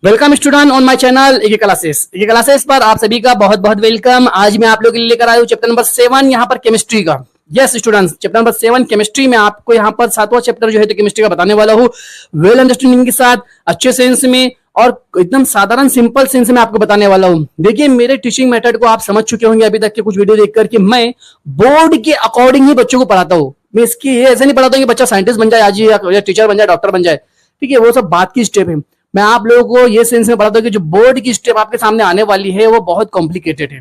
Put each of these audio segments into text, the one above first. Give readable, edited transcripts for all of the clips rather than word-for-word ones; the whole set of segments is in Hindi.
Welcome student on my channel AK classes पर आप सभी का बहुत बहुत वेलकम। आज मैं आप लोगों के लिए लेकर आया हूँ चैप्टर नंबर 7 यहाँ पर केमिस्ट्री का। Yes students, chapter number 7 chemistry में आपको यहाँ पर 7वां चैप्टर जो है तो केमिस्ट्री का बताने वाला हूँ, वेल अंडरस्टैंडिंग के साथ, अच्छे सेंस में और एकदम साधारण सिंपल सेंस में आपको बताने वाला हूँ। देखिए, मेरे टीचिंग मेथड को आप समझ चुके होंगे अभी तक के कुछ वीडियो देखकर कि मैं बोर्ड के अकॉर्डिंग ही बच्चों को पढ़ाता हूँ। मैं इसकी ये ऐसे नहीं पढ़ाता हूँ कि बच्चा साइंटिस्ट बन जाए आज ही या टीचर बन जाए, डॉक्टर बन जाए। ठीक है, वो सब बात की स्टेप है। मैं आप लोगों को ये सेंस में बताता हूँ कि जो बोर्ड की स्टेप आपके सामने आने वाली है वो बहुत कॉम्प्लिकेटेड है।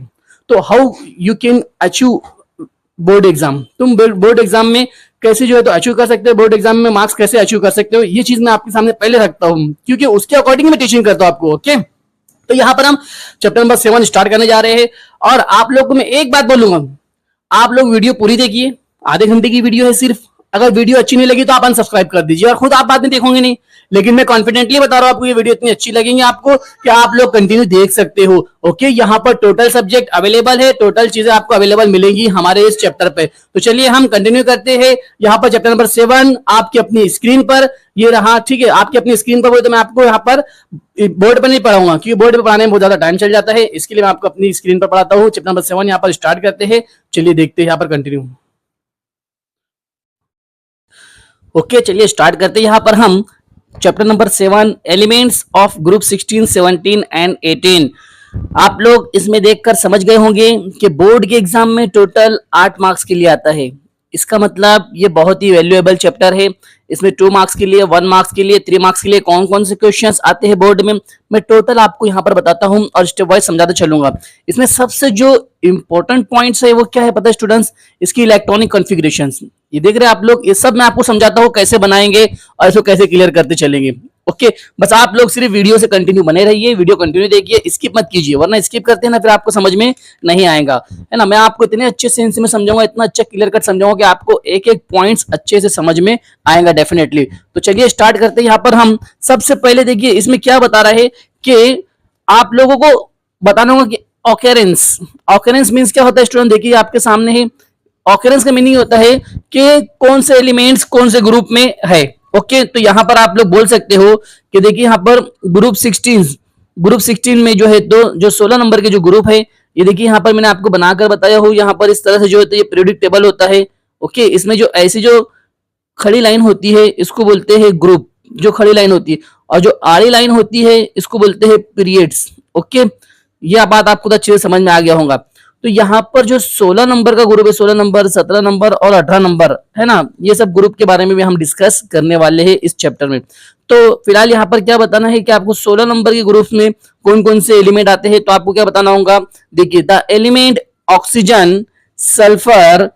तो how you can achieve board exam, तुम बोर्ड एग्जाम में कैसे जो है तो अचीव कर सकते हो, बोर्ड एग्जाम में मार्क्स कैसे अचीव कर सकते हो, ये चीज मैं आपके सामने पहले रखता हूँ क्योंकि उसके अकॉर्डिंग मैं टीचिंग करता हूँ आपको। ओके, तो यहाँ पर हम चैप्टर नंबर 7 स्टार्ट करने जा रहे हैं और आप लोग को मैं एक बात बोलूंगा, आप लोग वीडियो पूरी देखिए। आधे घंटे की वीडियो है सिर्फ। अगर वीडियो अच्छी नहीं लगी तो आप अनसब्सक्राइब कर दीजिए और खुद आप बाद में देखोगे नहीं, लेकिन मैं कॉन्फिडेंटली बता रहा हूं आपको ये वीडियो इतनी अच्छी लगेंगी आपको कि आप लोग कंटिन्यू देख सकते हो। ओके, यहाँ पर टोटल सब्जेक्ट अवेलेबल है, टोटल चीजें आपको अवेलेबल मिलेंगी हमारे इस चैप्टर पे। तो चलिए हम कंटिन्यू करते हैं। यहाँ पर चैप्टर नंबर 7 आपकी अपनी स्क्रीन पर ये रहा। ठीक है, आपकी अपनी स्क्रीन पर तो मैं आपको यहाँ पर बोर्ड पर नहीं पढ़ाऊंगा क्योंकि बोर्ड पर पढ़ाने में बहुत ज्यादा टाइम चल जाता है, इसके लिए मैं आपको अपनी स्क्रीन पर पढ़ाता हूँ। चैप्टर नंबर 7 यहाँ पर स्टार्ट करते हैं। चलिए देखते हैं यहाँ पर कंटिन्यू। ओके, चलिए स्टार्ट करते हैं। यहाँ पर हम chapter number 7 elements of group 16, 17 and 18। आप लोग इसमें देखकर समझ गए होंगे कि बोर्ड के एग्जाम में टोटल 8 मार्क्स के लिए आता है। इसका मतलब ये बहुत ही वैल्यूएबल चैप्टर है। इसमें 2 मार्क्स के लिए, 1 मार्क्स के लिए, 3 मार्क्स के लिए कौन कौन से क्वेश्चंस आते हैं बोर्ड में मैं टोटल आपको यहाँ पर बताता हूँ और स्टेप वाइज समझाते चलूंगा। इसमें सबसे जो इंपॉर्टेंट पॉइंट्स है वो क्या है पता है स्टूडेंट्स? इसकी इलेक्ट्रॉनिक कॉन्फ़िगरेशंस। ये देख रहे हैं आप लोग, ये सब मैं आपको समझाता हूँ कैसे बनाएंगे और इसको कैसे क्लियर करते चलेंगे। ओके, बस आप लोग सिर्फ वीडियो से कंटिन्यू बने रहिए, वीडियो कंटिन्यू देखिए, स्किप मत कीजिए, वरना स्किप करते हैं ना फिर आपको समझ में नहीं आएगा, है ना। मैं आपको इतने अच्छे सेंस में समझाऊंगा, इतना अच्छा क्लियर कट समझाऊंगा कि आपको एक एक पॉइंट्स अच्छे से समझ में आएगा डेफिनेटली। तो चलिए स्टार्ट करते हैं। यहाँ पर हम सबसे पहले देखिए इसमें क्या बता रहा है कि आप लोगों को बताना होगा कि ऑकरेंस। ऑकरेंस मीन्स क्या होता है स्टूडेंट? देखिए आपके सामने ही ऑकरेंस का मीनिंग होता है कि कौन से एलिमेंट्स कौन से ग्रुप में है। ओके, तो यहां पर आप लोग बोल सकते हो कि देखिए यहाँ पर ग्रुप 16 में जो है तो जो 16 नंबर के जो ग्रुप है, ये देखिए यहाँ पर मैंने आपको बनाकर बताया हूँ। यहाँ पर इस तरह से जो है तो ये पीरियोडिक टेबल होता है। ओके, इसमें जो ऐसी जो खड़ी लाइन होती है इसको बोलते हैं ग्रुप, जो खड़ी लाइन होती है, और जो आड़ी लाइन होती है इसको बोलते हैं पीरियड्स। ओके, यह बात आपको तो अच्छे से समझ में आ गया होगा। तो यहाँ पर जो 16 नंबर का ग्रुप है, 16 नंबर, 17 नंबर और 18 नंबर है ना, ये सब ग्रुप के बारे में भी हम डिस्कस करने वाले हैं इस चैप्टर में। तो फिलहाल यहाँ पर क्या बताना है कि आपको 16 नंबर के ग्रुप में कौन कौन से एलिमेंट आते हैं, तो आपको क्या बताना होगा? देखिए, द एलिमेंट ऑक्सीजन, सल्फर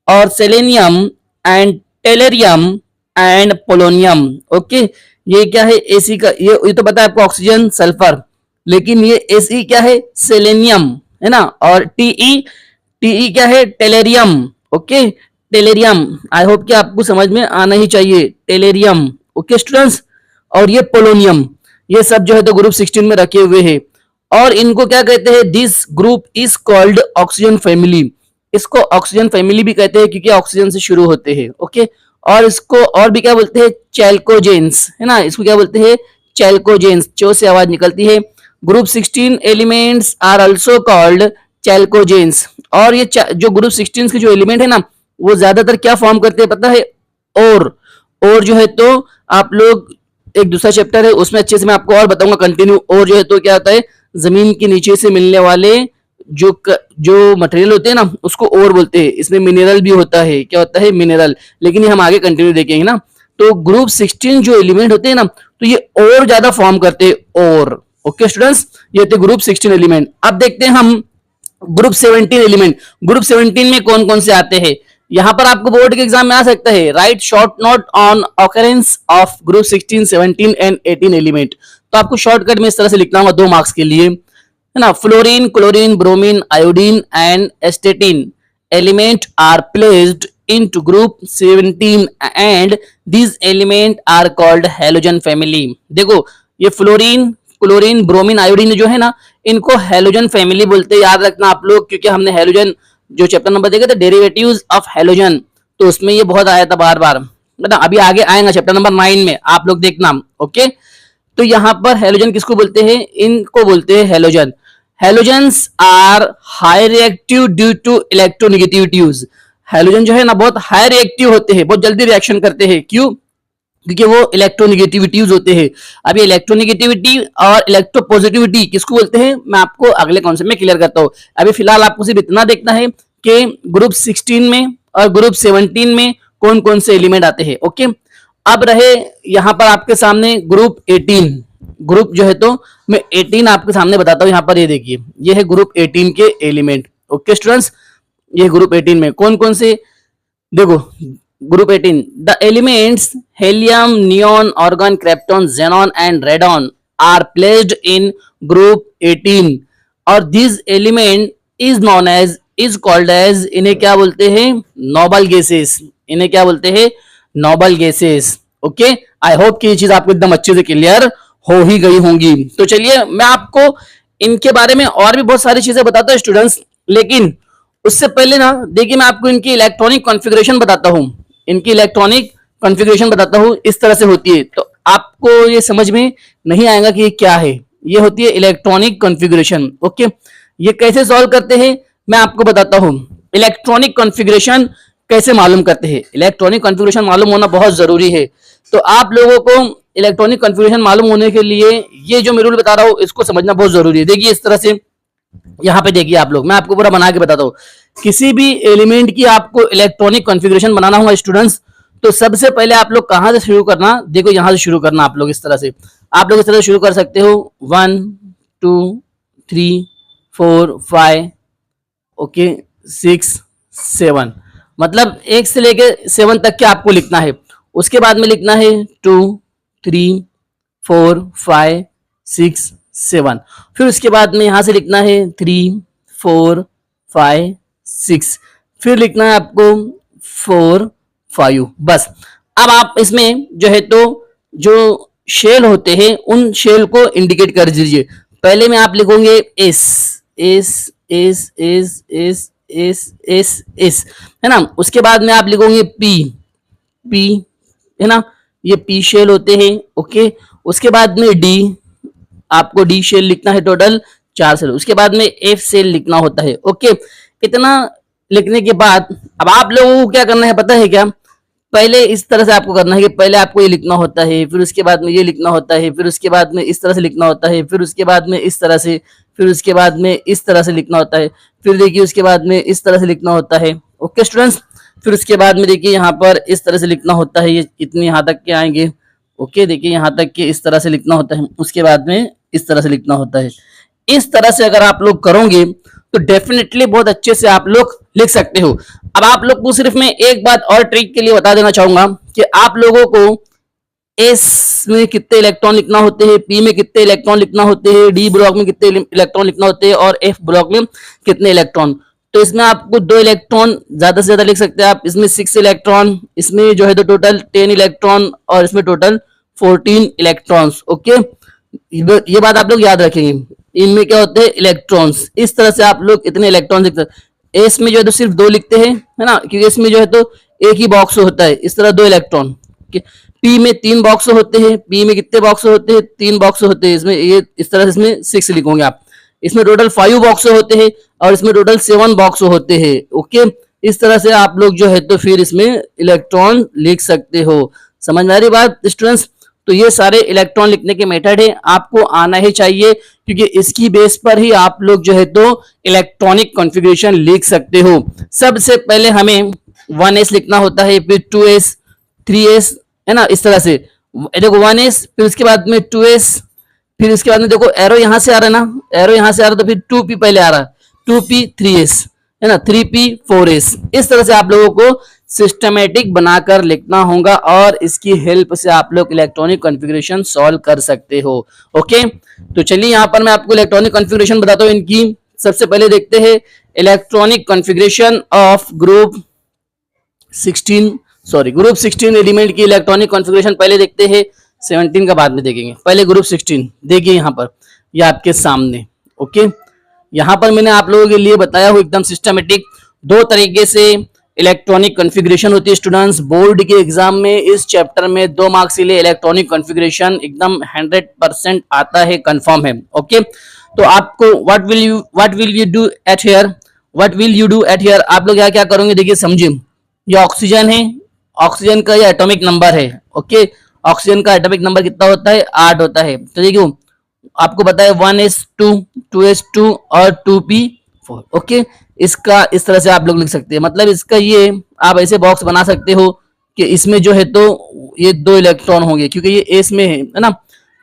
और selenium and टेलेरियम and polonium. Okay, ये क्या है? एसी का ये तो पता है आपको, ऑक्सीजन, सल्फर, लेकिन ये एसी क्या है? सेलेनियम, है ना। और टीई क्या है? टेलेरियम। ओके, टेलेरियम, आई होप कि आपको समझ में आना ही चाहिए, टेलेरियम। ओके स्टूडेंट्स, और ये पोलोनियम, ये सब जो है तो ग्रुप 16 में रखे हुए हैं और इनको क्या कहते हैं? This group is called oxygen family. इसको ऑक्सीजन फैमिली भी कहते हैं क्योंकि ऑक्सीजन से शुरू होते हैं। ओके, और इसको और भी क्या बोलते हैं? चैल्कोजेंस, है ना। इसको क्या बोलते हैं? चैल्कोजेंस, चो से आवाज निकलती है। Group 16 elements are also called chalcogens. और ये जो ग्रुप 16 के जो एलिमेंट है ना, वो ज्यादातर क्या फॉर्म करते हैं पता है? और जो है तो आप लोग एक दूसरा चैप्टर है उसमें अच्छे से मैं आपको और बताऊंगा कंटिन्यू। और जो है तो क्या होता है? जमीन के नीचे से मिलने वाले जो मटेरियल होते हैं ना उसको और बोलते हैं। इसमें मिनरल भी होता है, क्या होता है? मिनरल, लेकिन ये हम आगे कंटिन्यू देखेंगे ना। तो ग्रुप 16 जो एलिमेंट होते हैं ना, तो ये और ज्यादा फॉर्म करते हैं और। ओके स्टूडेंट्स, ये थे ग्रुप 16 एलिमेंट। अब देखते हैं हम ग्रुप 17 एलिमेंट। ग्रुप 17 में कौन कौन से आते हैं? यहां पर आपको बोर्ड के एग्जाम में आ सकता है, right short note on occurrence of group 16, 17 and 18 element. तो आपको शॉर्टकट में इस तरह से लिखना होगा 2 मार्क्स के लिए, है ना। Fluorine, chlorine, bromine, iodine and astatine element are placed into group 17 and these element are called halogen family। देखो, ये फ्लोरीन, क्लोरीन, ब्रोमीन, आयोडीन जो है ना, इनको हेलोजन फैमिली बोलते हैं। याद रखना आप लोग, क्योंकि हमने हेलोजन जो चैप्टर नंबर देखे थे डेरिवेटिव्स ऑफ हेलोजन, तो उसमें ये बहुत आया था बार बार, मतलब अभी आगे आएगा चैप्टर नंबर 9 में, आप लोग देखना। ओके, तो यहाँ पर हेलोजन किसको बोलते हैं? इनको बोलते हैं halogen. Halogens are high reactive due to electronegativity use. Halogen जो है ना बहुत हाई रिएक्टिव होते हैं, बहुत जल्दी रिएक्शन करते हैं। क्यों? क्योंकि वो इलेक्ट्रोनेगेटिविटीज होते हैं। अब ये इलेक्ट्रोनेगेटिविटी और इलेक्ट्रोपॉजिटिविटी किसको बोलते हैं, मैं आपको अगले कॉन्सेप्ट में क्लियर करता हूँ। अभी फिलहाल आपको सिर्फ इतना देखना है कि ग्रुप 16 में और ग्रुप 17 में कौन कौन से एलिमेंट आते हैं। ओके, अब रहे यहाँ पर आपके सामने ग्रुप 18। ग्रुप जो है तो मैं 18 आपके सामने बताता हूँ। यहाँ पर ये देखिए, ये है ग्रुप 18 के एलिमेंट। ओके स्टूडेंट्स, ये ग्रुप 18 में कौन कौन से, देखो group 18, the elements helium, neon, argon, krypton, xenon and radon are placed in group 18 और this element is known as, is called as, इन्हें क्या बोलते हैं? Noble gases. इन्हें क्या बोलते हैं? Noble gases. Okay, I hope कि ये चीज आपको एकदम अच्छे से क्लियर हो ही गई होंगी। तो चलिए मैं आपको इनके बारे में और भी बहुत सारी चीजें बताता हूँ स्टूडेंट्स, लेकिन उससे पहले ना देखिए मैं आपको इनकी इलेक्ट्रॉनिक कॉन्फ़िगरेशन बताता हूँ। इनकी इलेक्ट्रॉनिक कॉन्फ़िगरेशन बताता हूँ, इस तरह से होती है। तो आपको ये समझ में नहीं आएगा कि ये क्या है। ये होती है इलेक्ट्रॉनिक कॉन्फ़िगरेशन। ओके, ये कैसे सॉल्व करते हैं मैं आपको बताता हूँ। इलेक्ट्रॉनिक कॉन्फ़िगरेशन कैसे मालूम करते हैं? इलेक्ट्रॉनिक कॉन्फ़िगरेशन मालूम होना बहुत जरूरी है। तो आप लोगों को इलेक्ट्रॉनिक कॉन्फ़िगरेशन मालूम होने के लिए ये जो मैं रूल बता रहा हूँ इसको समझना बहुत जरूरी है। देखिए इस तरह से, यहाँ पे देखिए आप लोग, मैं आपको पूरा बना के बताता हूँ। किसी भी एलिमेंट की आपको इलेक्ट्रॉनिक कॉन्फ़िगरेशन बनाना होगा स्टूडेंट्स, तो सबसे पहले आप लोग कहाँ से शुरू करना, देखो यहाँ से शुरू करना। आप लोग इस तरह से, आप लोग इस तरह से शुरू कर सकते हो 1 2 3 4 5 ओके 6 7, मतलब 1 से लेके 7 तक के आपको लिखना है। उसके बाद में लिखना है 2 3 4 5 6 7, फिर उसके बाद में यहां से लिखना है 3 4 5 6, फिर लिखना है आपको 4 5। बस, अब आप इसमें जो है तो जो शेल होते हैं उन शेल को इंडिकेट कर दीजिए। पहले में आप लिखोगे S S S S S S S S, है ना। उसके बाद में आप लिखोगे पी पी, है ना, ये पी शेल होते हैं। ओके, उसके बाद में डी, आपको डी शेल लिखना है, टोटल 4 शेल। उसके बाद में एफ शेल लिखना होता है। ओके, इतना लिखने के बाद अब आप लोगों को क्या करना है पता है क्या? पहले इस तरह से आपको करना है कि पहले आपको ये लिखना होता है, फिर उसके बाद में ये लिखना होता है, फिर उसके बाद में इस तरह से लिखना होता है, फिर उसके बाद में इस तरह से, फिर उसके बाद में इस तरह से लिखना होता है, फिर देखिए उसके बाद में इस तरह से लिखना होता है। ओके स्टूडेंट्स, फिर उसके बाद में देखिए यहाँ पर इस तरह से लिखना होता है, ये इतने यहाँ तक के आएंगे। ओके, देखिए यहाँ तक के इस तरह से लिखना होता है, उसके बाद में इस तरह से लिखना होता है। इस तरह से अगर आप लोग करोगे तो डेफिनेटली बहुत अच्छे से आप लोग लिख सकते हो। अब आप लोग को सिर्फ मैं एक बात और ट्रिक के लिए बता देना चाहूंगा कि आप लोगों को एस में कितने इलेक्ट्रॉन लिखना होते हैं, पी में कितने इलेक्ट्रॉन लिखना होते हैं, डी ब्लॉक में कितने इलेक्ट्रॉन लिखना होते हैं और एफ ब्लॉक में कितने इलेक्ट्रॉन। तो इसमें आपको 2 इलेक्ट्रॉन ज्यादा से ज्यादा लिख सकते हैं आप। इसमें 6 इलेक्ट्रॉन, इसमें जो है तो टोटल 10 इलेक्ट्रॉन और इसमें टोटल 14 इलेक्ट्रॉन्स। ओके, ये बात आप लोग याद रखेंगे। इनमें क्या होते हैं? इलेक्ट्रॉन्स। इस तरह से आप लोग इतने इलेक्ट्रॉन लिखते हैं। एस में जो है तो सिर्फ 2 लिखते हैं, है ना, क्योंकि इसमें जो है तो एक ही बॉक्स होता है, इस तरह 2 इलेक्ट्रॉन। पी में 3 बॉक्स होते हैं, पी में कितने बॉक्स होते हैं? 3 बॉक्स होते हैं। इसमें ये इस तरह से इसमें 6 लिखोगे आप। इसमें टोटल 5 बॉक्स होते हैं और इसमें टोटल 7 बॉक्स होते हैं। ओके, इस तरह से आप लोग जो है तो फिर इसमें इलेक्ट्रॉन लिख सकते हो। समझ में आ रही बात स्टूडेंट्स? तो ये सारे इलेक्ट्रॉन लिखने के मेथड है, आपको आना ही चाहिए, क्योंकि इसकी बेस पर ही आप लोग जो है तो इलेक्ट्रॉनिक कॉन्फ़िगरेशन लिख सकते हो। सबसे पहले हमें 1s लिखना होता है, फिर 2s 3s, है ना, इस तरह से। देखो 1s, फिर उसके बाद में 2s, फिर उसके बाद में देखो एरो यहां से आ रहा है ना, एरो यहां से आ रहा है, तो फिर 2p पहले आ रहा है, 2p 3s, है ना, 3p 4s। इस तरह से आप लोगों को सिस्टमेटिक बनाकर लिखना होगा और इसकी हेल्प से आप लोग इलेक्ट्रॉनिक कॉन्फ़िगरेशन सॉल्व कर सकते हो। ओके, तो चलिए यहाँ पर मैं आपको इलेक्ट्रॉनिक कॉन्फ़िगरेशन बताता हूँ इनकी। सबसे पहले देखते हैं electronic configuration of group 16 element की इलेक्ट्रॉनिक कॉन्फ़िगरेशन पहले देखते हैं, 17 का बाद में देखेंगे। पहले ग्रुप 16 देखिए यहाँ पर, ये आपके सामने। ओके, यहाँ पर मैंने आप लोगों के लिए बताया हूँ एकदम सिस्टमेटिक 2 तरीके से इलेक्ट्रॉनिक कॉन्फ़िगरेशन होती है स्टूडेंट्स। बोर्ड के एग्जाम में इस चैप्टर में 2 मार्क्स के लिए इलेक्ट्रॉनिक कॉन्फ़िगरेशन एकदम 100% आता है, कंफर्म है। ओके, तो आपको what will you do at here, what will you do at here, आप लोग यहाँ क्या करोगे, देखिए समझिए, ये ऑक्सीजन है, ऑक्सीजन का ये एटॉमिक नंबर है। ओके, ऑक्सीजन का एटॉमिक नंबर कितना होता है, 8 होता है। तो देखिए आपको पता है 1s2, 2s2 और 2p4। ओके, इसका इस तरह से आप लोग लिख सकते हैं, मतलब इसका ये आप ऐसे बॉक्स बना सकते हो कि इसमें जो है तो ये 2 इलेक्ट्रॉन होंगे क्योंकि ये एस में है ना।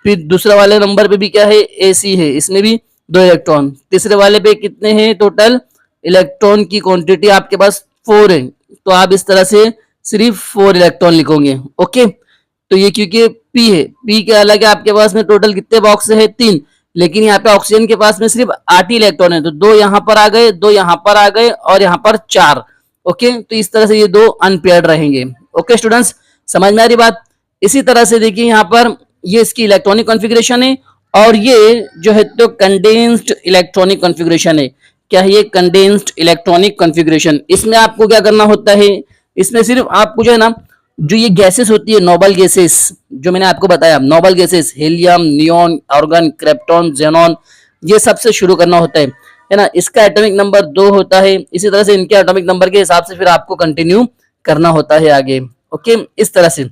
फिर दूसरा वाले नंबर पे भी क्या है, एसी है, इसमें भी 2 इलेक्ट्रॉन। तीसरे वाले पे कितने हैं टोटल इलेक्ट्रॉन की क्वांटिटी आपके पास 4 है, तो आप इस तरह से सिर्फ 4 इलेक्ट्रॉन लिखोगे। ओके, तो ये क्योंकि पी है, पी के अलग है आपके पास में टोटल कितने बॉक्स है, 3, लेकिन यहाँ पे ऑक्सीजन के पास में सिर्फ 8 ही इलेक्ट्रॉन है, तो 2 यहाँ पर आ गए, 2 यहाँ पर आ गए और यहाँ पर 4। ओके, तो इस तरह से ये 2 अनपेयर्ड रहेंगे। ओके स्टूडेंट्स, समझ में आ रही बात। इसी तरह से देखिए यहाँ पर ये इसकी इलेक्ट्रॉनिक कॉन्फ़िगरेशन है और ये जो है तो कंडेंस्ड इलेक्ट्रॉनिक कॉन्फ़िगरेशन है। क्या है ये, कंडेंस्ड इलेक्ट्रॉनिक कॉन्फ़िगरेशन। इसमें आपको क्या करना होता है, इसमें सिर्फ आपको जो है ना, जो ये गैसेस होती है नोबल गैसेस, जो मैंने आपको बताया noble gases, helium, neon, argon, krypton, xenon, ये सबसे शुरू करना होता है ना। इसका एटॉमिक नंबर 2 होता है, इसी तरह से इनके एटॉमिक नंबर के हिसाब से फिर आपको कंटिन्यू करना होता है आगे। ओके, इस तरह से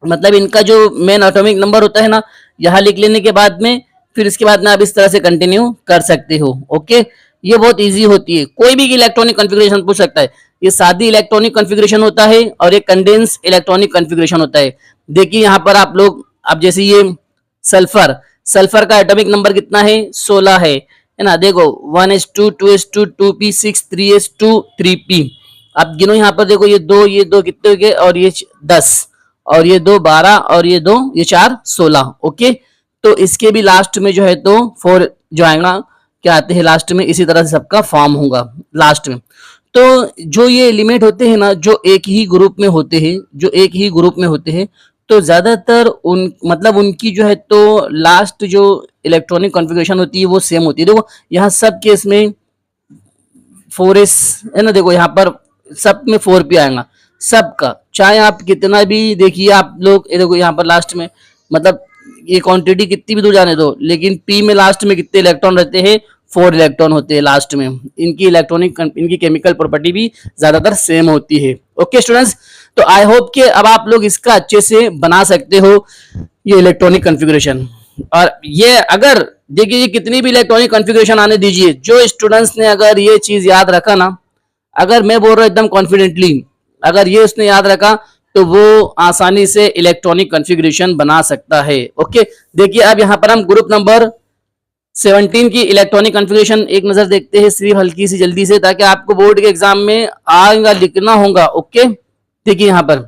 मतलब इनका जो मेन एटॉमिक नंबर होता है ना, यहाँ लिख लेने के बाद में फिर इसके बाद में आप इस तरह से कंटिन्यू कर सकते हो। ओके, ये बहुत इजी होती है, कोई भी इलेक्ट्रॉनिक कॉन्फ़िगरेशन पूछ सकता है। ये सादी इलेक्ट्रॉनिक कॉन्फ़िगरेशन होता है और ये कंडेंस इलेक्ट्रॉनिक कॉन्फ़िगरेशन होता है। देखिए यहाँ पर आप लोग, अब जैसे ये सल्फर, सल्फर का एटॉमिक नंबर कितना है, 16 है ना। देखो 1s2, 2s2, 2p6, 3s2, 3p। आप गिनो यहाँ पर, देखो ये 2 कितने हो गए, और ये 10 और ये 2 12 और ये 2 ये 4 16। ओके, तो इसके भी लास्ट में जो है तो 4 जो आएगा, क्या आते हैं लास्ट में, इसी तरह से सबका फॉर्म होगा लास्ट में। तो जो ये एलिमेंट होते हैं ना, जो एक ही ग्रुप में होते हैं, जो एक ही ग्रुप में होते हैं, तो ज्यादातर उन मतलब उनकी जो है तो लास्ट जो इलेक्ट्रॉनिक कॉन्फ़िगरेशन होती है वो सेम होती है। देखो यहाँ सब केस में 4s है ना, देखो यहाँ पर सब में 4p आएगा सबका, चाहे आप कितना भी देखिए आप लोग, ये देखो यहाँ पर लास्ट में, मतलब ये क्वांटिटी कितनी भी दूर जाने दो, लेकिन p में लास्ट में कितने इलेक्ट्रॉन रहते हैं, 4 इलेक्ट्रॉन होते हैं लास्ट में। इनकी इलेक्ट्रॉनिक, इनकी केमिकल प्रॉपर्टी भी ज्यादातर सेम होती है। ओके स्टूडेंट्स, तो आई होप कि अब आप लोग इसका अच्छे से बना सकते हो ये इलेक्ट्रॉनिक कॉन्फ़िगरेशन। और ये अगर देखिए ये कितनी भी इलेक्ट्रॉनिक कॉन्फ़िगरेशन आने दीजिए, जो स्टूडेंट्स ने अगर ये चीज याद रखा ना, अगर मैं बोल रहा हूँ एकदम कॉन्फिडेंटली, अगर ये उसने याद रखा तो वो आसानी से इलेक्ट्रॉनिक कॉन्फ़िगरेशन बना सकता है। ओके, देखिए अब यहाँ पर हम ग्रुप नंबर 17 की इलेक्ट्रॉनिक कॉन्फ़िगरेशन एक नजर देखते हैं सिर्फ हल्की सी जल्दी से, ताकि आपको बोर्ड के एग्जाम में आएगा, लिखना होगा। ओके, देखिए यहाँ पर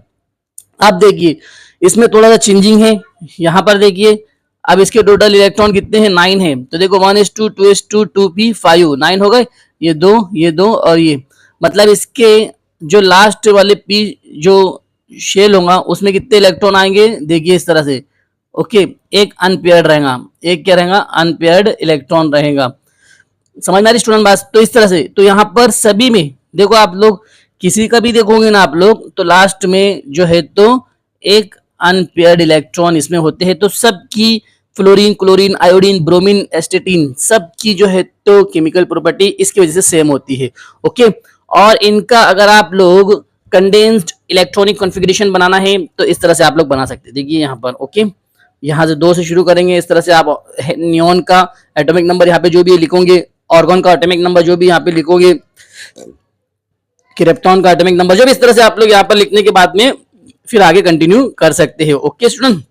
आप देखिए इसमें थोड़ा सा चेंजिंग है। यहाँ पर देखिए अब इसके टोटल इलेक्ट्रॉन कितने हैं, 9 है। तो देखो 1s2, 2s2, 2p 5 9 हो गए, ये 2 और ये, मतलब इसके जो लास्ट वाले p जो शेल होगा उसमें कितने इलेक्ट्रॉन आएंगे, देखिए इस तरह से। ओके, एक अनपेयर्ड रहेगा, एक क्या रहेगा, अनपेयर्ड इलेक्ट्रॉन रहेगा। समझ में आ रही स्टूडेंट बात। तो इस तरह से, तो यहाँ पर सभी में देखो आप लोग किसी का भी देखोगे ना आप लोग, तो लास्ट में जो है तो एक अनपेयर्ड इलेक्ट्रॉन इसमें होते हैं। तो सबकी फ्लोरीन, क्लोरीन, आयोडीन, ब्रोमीन, एस्टेटीन, सबकी जो है तो केमिकल प्रॉपर्टी इसकी वजह से सेम होती है। ओके, और इनका अगर आप लोग कंडेंस्ड इलेक्ट्रॉनिक कॉन्फ़िगरेशन बनाना है तो इस तरह से आप लोग बना सकते हैं। देखिए यहाँ पर, ओके, यहाँ से 2 से शुरू करेंगे, इस तरह से आप नियॉन का एटॉमिक नंबर यहाँ पे जो भी लिखोगे, ऑर्गन का एटॉमिक नंबर जो भी यहाँ पे लिखोगे, क्रिप्टॉन का एटॉमिक नंबर जो भी, इस तरह से आप लोग यहाँ पर लिखने के बाद में फिर आगे कंटिन्यू कर सकते हो। ओके स्टूडेंट,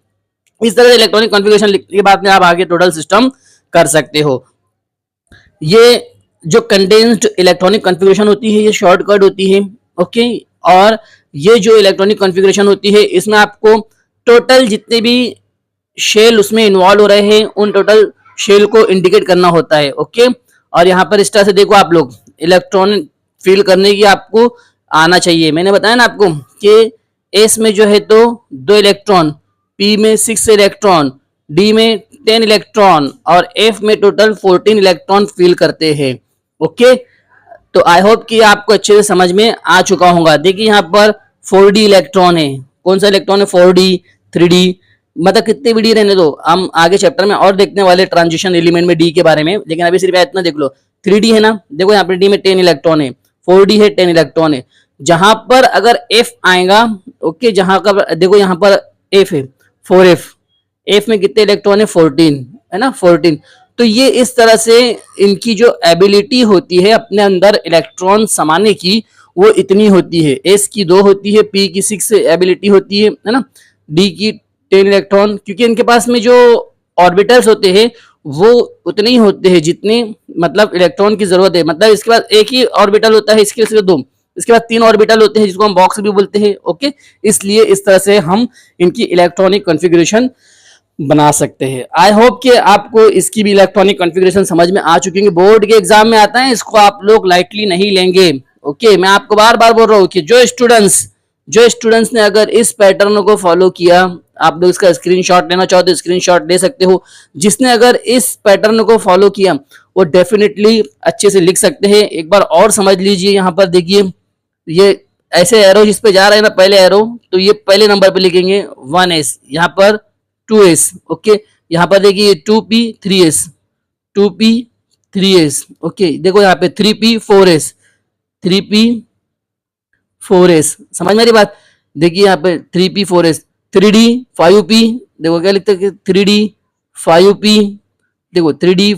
इस तरह से इलेक्ट्रॉनिक कॉन्फ़िगरेशन लिखने के बाद में आप आगे टोटल सिस्टम कर सकते हो। ये जो कंडेंस्ड इलेक्ट्रॉनिक कॉन्फ़िगरेशन होती है ये शॉर्टकट होती है। ओके, और ये जो इलेक्ट्रॉनिक कॉन्फ़िगरेशन होती है इसमें आपको टोटल जितने भी शेल उसमें इन्वॉल्व हो रहे हैं उन टोटल शेल को इंडिकेट करना होता है। ओके, और यहाँ पर इस तरह से देखो आप लोग इलेक्ट्रॉन फिल करने की आपको आना चाहिए। मैंने बताया ना आपको कि एस में जो है तो 2 इलेक्ट्रॉन, पी में 6 इलेक्ट्रॉन, डी में 10 इलेक्ट्रॉन और एफ में टोटल 14 इलेक्ट्रॉन फिल करते हैं। ओके, तो आई होप कि आपको अच्छे से समझ में आ चुका होगा। देखिए यहाँ पर 4D इलेक्ट्रॉन है। कौन सा इलेक्ट्रॉन है? 4D, 3D, मतलब कितने भी डी रहने दो, हम आगे चैप्टर में और देखने वाले ट्रांजिशन एलिमेंट में डी के बारे में, लेकिन अभी सिर्फ इतना देख लो। 3D है ना, देखो यहाँ पर डी में 10 इलेक्ट्रॉन है, 4D है 10 इलेक्ट्रॉन है। जहां पर अगर F आएगा, ओके, जहां का देखो यहाँ पर F है 4F, F में कितने इलेक्ट्रॉन है? 14 है ना, 14। तो ये इस तरह से इनकी जो एबिलिटी होती है अपने अंदर इलेक्ट्रॉन समाने की, वो इतनी होती है। S की 2 होती है, P की 6 एबिलिटी होती है ना, D की 10 इलेक्ट्रॉन, क्योंकि इनके पास में जो ऑर्बिटल्स होते हैं वो उतने ही होते हैं जितने मतलब इलेक्ट्रॉन की जरूरत है। मतलब इसके पास एक ही ऑर्बिटल होता है, इसके सिर्फ 2, इसके बाद 3 ऑर्बिटल होते हैं जिसको हम बॉक्स भी बोलते हैं, ओके। इसलिए इस तरह से हम इनकी इलेक्ट्रॉनिक कॉन्फ़िगरेशन बना सकते हैं। आई होप कि आपको इसकी भी इलेक्ट्रॉनिक कॉन्फ़िगरेशन समझ में आ चुकी है। बोर्ड के एग्जाम में आता है, इसको आप लोग लाइटली नहीं लेंगे, ओके। मैं आपको बार बार बोल रहा हूँ कि जो स्टूडेंट्स ने अगर इस पैटर्न को फॉलो किया, आप लोग इसका स्क्रीनशॉट लेना चाहो तो स्क्रीनशॉट ले सकते हो। जिसने अगर इस पैटर्न को फॉलो किया वो डेफिनेटली अच्छे से लिख सकते हैं। एक बार और समझ लीजिए, यहाँ पर देखिए ये ऐसे एरो जिस पे जा रहे हैं ना, पहले एरो, तो ये पहले नंबर पे लिखेंगे 1s, यहाँ पर 2s, ओके। यहाँ पर देखिए 2p 3s, 2p 3s, okay. देखो यहाँ पे 3p 4s, 3p 4s, समझ मेरी बात। देखिए यहाँ पे 3p 4s, 3d 5p, देखो क्या लिखते हैं 3d 5p, देखो 3d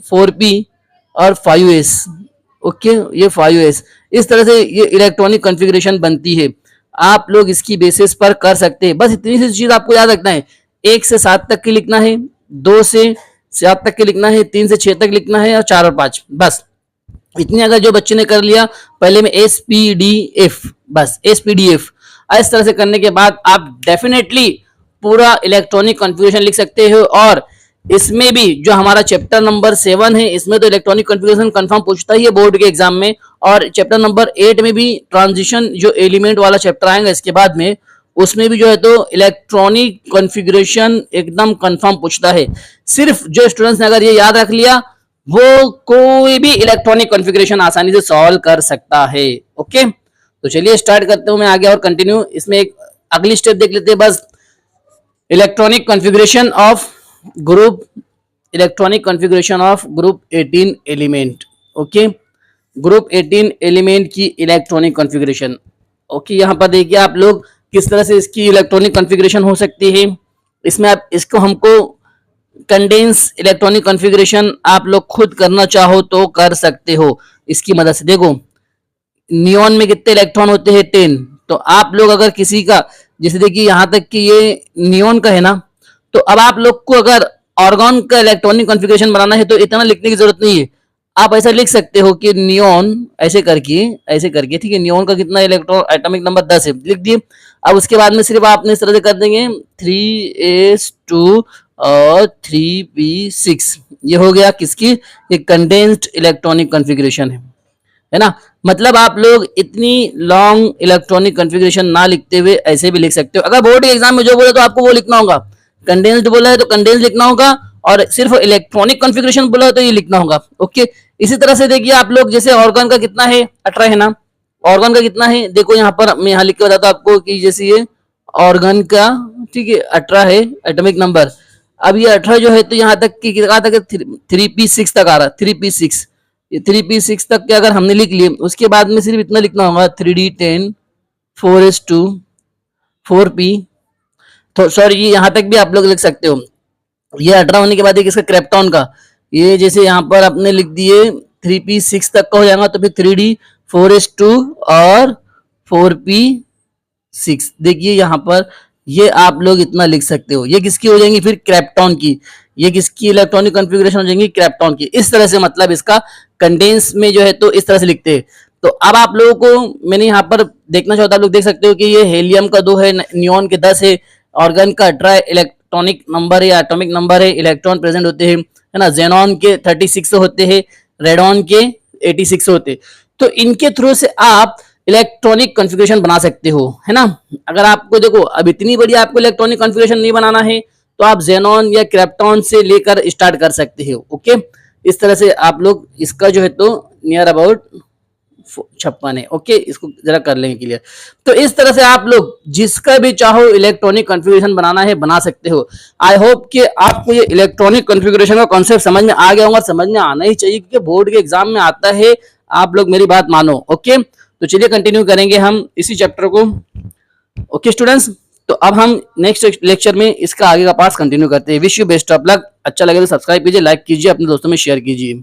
4p और 5s, ओके, ये 5s। इस तरह से ये इलेक्ट्रॉनिक कॉन्फ़िगरेशन बनती है। आप लोग इसकी बेसिस पर कर सकते हैं। बस इतनी सी चीज आपको याद रखना है, 1 से 7 तक की लिखना है, 2 से 7 तक की लिखना है, 3 से 6 तक लिखना है और 4 और 5, बस इतनी। अगर जो बच्चे ने कर लिया पहले में SPDF, बस SPDF, इस तरह से करने के बाद आप डेफिनेटली पूरा इलेक्ट्रॉनिक कॉन्फ़िगरेशन लिख सकते हो। और इसमें भी जो हमारा चैप्टर नंबर 7 है, इसमें तो इलेक्ट्रॉनिक कॉन्फ़िगरेशन कंफर्म पूछता ही है बोर्ड के एग्जाम में। और चैप्टर नंबर 8 में भी ट्रांजिशन जो एलिमेंट वाला चैप्टर आएगा इसके बाद में, उसमें भी जो है तो इलेक्ट्रॉनिक कॉन्फ़िगरेशन एकदम कंफर्म पूछता है। सिर्फ जो स्टूडेंट्स ने अगर ये याद रख लिया, वो कोई भी इलेक्ट्रॉनिक कॉन्फ़िगरेशन आसानी से सॉल्व कर सकता है, ओके। तो चलिए स्टार्ट करते हूं मैं आगे और कंटिन्यू। इसमें एक अगली स्टेप देख लेते हैं, बस electronic configuration of group 18 element, okay. Group 18 element की इलेक्ट्रॉनिक कॉन्फ़िगरेशन, ओके। यहाँ पर देखिए आप लोग किस तरह से इसकी इलेक्ट्रॉनिक कॉन्फ़िगरेशन हो सकती है। इसमें आप इसको हमको कंडेंस इलेक्ट्रॉनिक कॉन्फ़िगरेशन आप लोग खुद करना चाहो तो कर सकते हो इसकी मदद से। देखो नियॉन में कितने इलेक्ट्रॉन होते हैं? 10। तो आप लोग अगर किसी का, जैसे देखिए यहाँ तक कि ये नियॉन का है ना, तो अब आप लोग को अगर ऑर्गन का इलेक्ट्रॉनिक कॉन्फ़िगरेशन बनाना है तो इतना लिखने की जरूरत नहीं है। आप ऐसा लिख सकते हो कि नियॉन ऐसे करके, ठीक है, नियॉन का कितना इलेक्ट्रॉन एटॉमिक नंबर 10 है, लिख दिए। अब उसके बाद में सिर्फ आपने इस तरह से कर देंगे 3s2 और 3p6, ये हो गया किसकी? ये कंडेंस्ड इलेक्ट्रॉनिक कॉन्फ़िगरेशन है ना। मतलब आप लोग इतनी लॉन्ग इलेक्ट्रॉनिक कॉन्फ़िगरेशन ना लिखते हुए ऐसे भी लिख सकते हो। अगर बोर्ड के एग्जाम में जो बोले तो आपको वो लिखना होगा, कंडेंस्ड बोला है तो कंडेंस्ड लिखना होगा, और सिर्फ इलेक्ट्रॉनिक कॉन्फ़िगरेशन बोला है तो ये लिखना होगा, ओके। इसी तरह से देखिए आप लोग, जैसे ऑर्गन का कितना है? 18 है ना। ऑर्गन का कितना है? देखो यहाँ पर मैं यहाँ लिख के बताता हूँ आपको कि जैसे ये ऑर्गन का, ठीक है, 18 है एटॉमिक नंबर। अब ये 18 जो है तो यहाँ तक की कहा था कि 3p6 तक आ रहा है, 3p6, ये 3p6 तक के अगर हमने लिख लिए, उसके बाद में सिर्फ इतना लिखना होगा 3d10 4s2 4p, तो सॉरी ये यहाँ तक भी आप लोग लिख सकते हो। ये 18 होने के बाद एक इसका क्रेप्टॉन का, ये जैसे यहाँ पर आपने लिख दिए 3p6 तक का हो जाएगा, तो फिर 3d 4s2 और 4p6। देखिए यहाँ पर ये आप लोग इतना लिख सकते हो। ये किसकी हो जाएंगी? फिर क्रेप्टॉन की। ये किसकी इलेक्ट्रॉनिक कॉन्फ़िगरेशन हो जाएंगी? क्रेप्टॉन की। इस तरह से मतलब इसका कंडेंस में जो है तो इस तरह से लिखते हैं। तो अब आप लोगों को मैंने यहाँ पर देखना चाहता, आप लोग देख सकते हो कि ये हेलियम का 2 है, नियॉन के 10 है, ऑर्गन का 18 इलेक्ट्रॉनिक नंबर है या एटॉमिक नंबर है, इलेक्ट्रॉन प्रेजेंट होते हैं, है ना। जेनॉन के 36 होते हैं, रेडॉन के 86 होते हैं। तो इनके थ्रू से आप इलेक्ट्रॉनिक कॉन्फ़िगरेशन बना सकते हो, है ना। अगर आपको देखो अब इतनी बड़ी आपको इलेक्ट्रॉनिक कॉन्फ़िगरेशन नहीं बनाना है तो आप जेनॉन या क्रेप्टॉन से लेकर स्टार्ट कर सकते हो, ओके। इस तरह से आप लोग इसका जो है तो नियर अबाउट 56 है। ओके, इसको जरा कर लेंगे क्लियर। तो इस तरह से आप लोग जिसका भी चाहो इलेक्ट्रॉनिक कॉन्फ़िगरेशन बनाना है बना सकते हो। आई होप कि आपको ये इलेक्ट्रॉनिक कॉन्फ़िगरेशन का कॉन्सेप्ट समझ में आ गया होगा, समझ में आना ही चाहिए क्योंकि बोर्ड के एग्जाम में आता है। आप लोग मेरी बात मानो। ओके, तो चलिए कंटिन्यू करेंगे हम इसी चैप्टर को। ओके स्टूडेंट्स, तो अब हम नेक्स्ट लेक्चर में इसका आगे का पार्ट कंटिन्यू करते हैं। Wish you best of luck. अच्छा लगे तो सब्सक्राइब कीजिए, लाइक कीजिए, अपने दोस्तों में शेयर कीजिए।